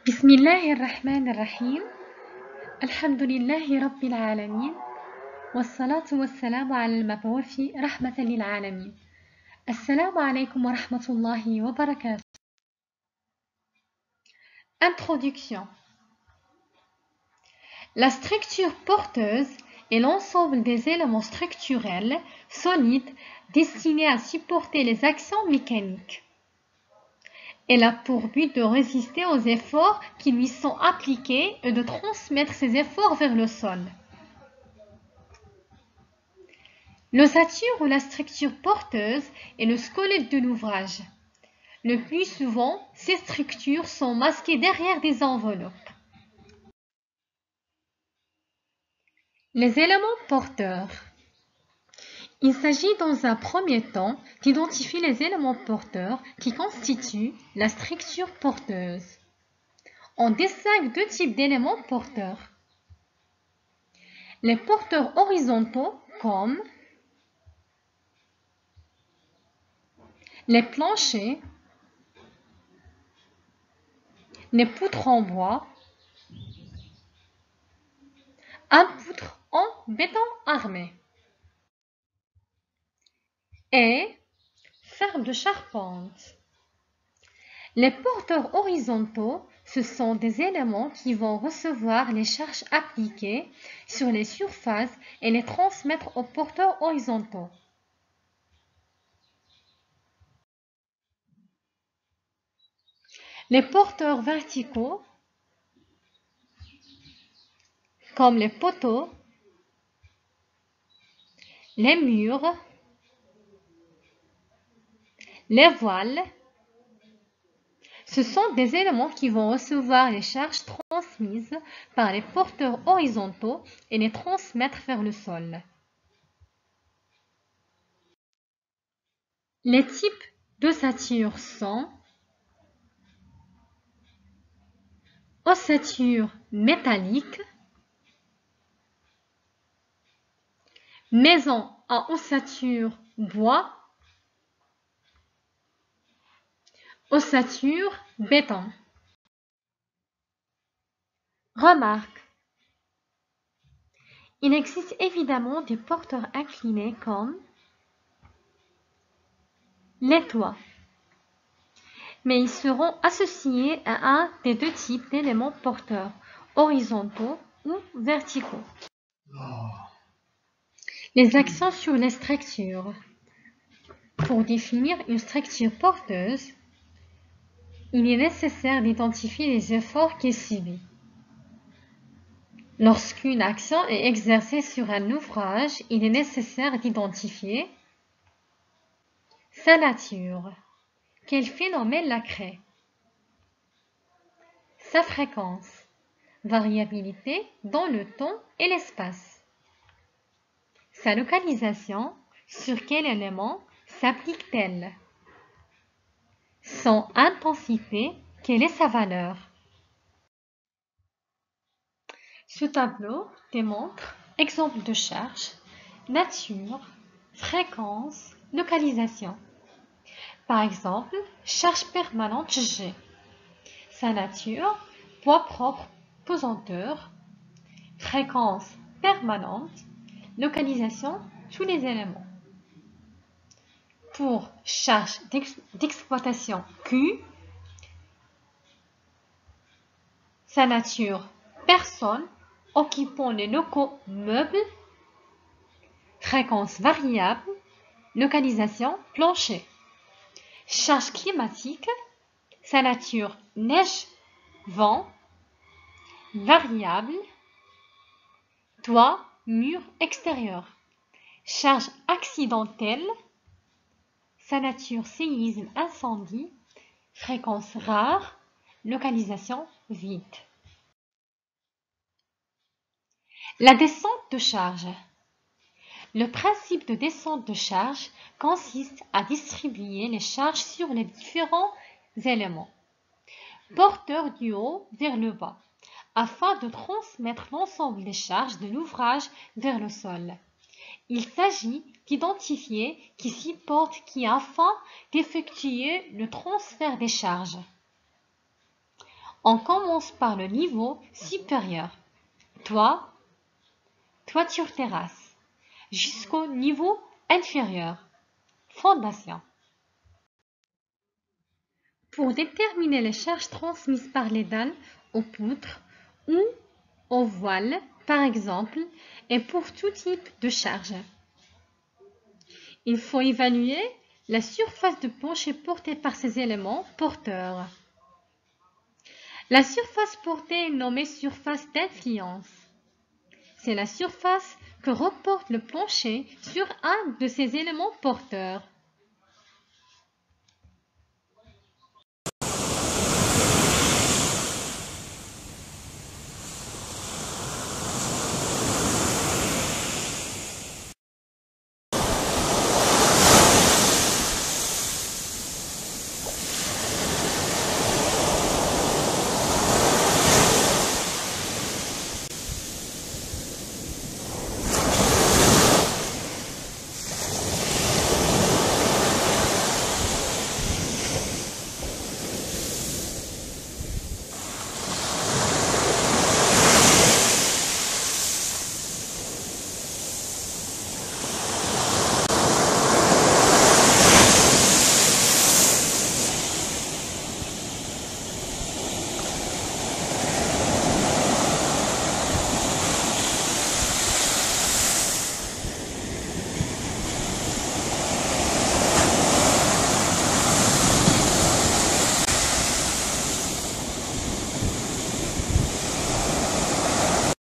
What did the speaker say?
بسم الله الرحمن الرحيم الحمد لله رب العالمين والصلاة والسلام على المبعوث رحمة للعالمين. السلام عليكم ورحمة الله وبركاته. Introduction. La structure porteuse est l'ensemble des éléments structurels solides destinés à supporter les actions mécaniques. Elle a pour but de résister aux efforts qui lui sont appliqués et de transmettre ces efforts vers le sol. L'ossature ou la structure porteuse est le squelette de l'ouvrage. Le plus souvent, ces structures sont masquées derrière des enveloppes. Les éléments porteurs. Il s'agit dans un premier temps d'identifier les éléments porteurs qui constituent la structure porteuse. On distingue deux types d'éléments porteurs. Les porteurs horizontaux comme les planchers, les poutres en bois, un poutre en béton armé et fer de charpente. Les porteurs horizontaux, ce sont des éléments qui vont recevoir les charges appliquées sur les surfaces et les transmettre aux porteurs horizontaux. Les porteurs verticaux, comme les poteaux, les murs, les voiles, ce sont des éléments qui vont recevoir les charges transmises par les porteurs horizontaux et les transmettre vers le sol. Les types d'ossature sont ossature métallique, maison à ossature bois, ossature béton. Remarque. Il existe évidemment des porteurs inclinés comme les toits, mais ils seront associés à un des deux types d'éléments porteurs, horizontaux ou verticaux. Les accents sur les structures. Pour définir une structure porteuse, il est nécessaire d'identifier les efforts qu'elle subit. Lorsqu'une action est exercée sur un ouvrage, il est nécessaire d'identifier sa nature, quel phénomène la crée, sa fréquence, variabilité dans le temps et l'espace, sa localisation, sur quel élément s'applique-t-elle, son intensité, quelle est sa valeur. Ce tableau démontre exemple de charge, nature, fréquence, localisation. Par exemple, charge permanente G. Sa nature, poids propre, pesanteur, fréquence permanente, localisation, tous les éléments. Pour charge d'exploitation Q, sa nature, personne occupant les locaux meubles, fréquence variable, localisation plancher. Charge climatique, sa nature neige, vent, variable, toit, mur extérieur. Charge accidentelle, sa nature séisme, incendie, fréquence rare, localisation vide. La descente de charge. Le principe de descente de charge consiste à distribuer les charges sur les différents éléments, porteurs du haut vers le bas, afin de transmettre l'ensemble des charges de l'ouvrage vers le sol. Il s'agit d'identifier qui supporte qui afin d'effectuer le transfert des charges. On commence par le niveau supérieur. Toiture terrasse, jusqu'au niveau inférieur. Fondation. Pour déterminer les charges transmises par les dalles aux poutres ou aux voiles, par exemple, et pour tout type de charge, il faut évaluer la surface de plancher portée par ces éléments porteurs. La surface portée est nommée surface d'influence. C'est la surface que reporte le plancher sur un de ces éléments porteurs.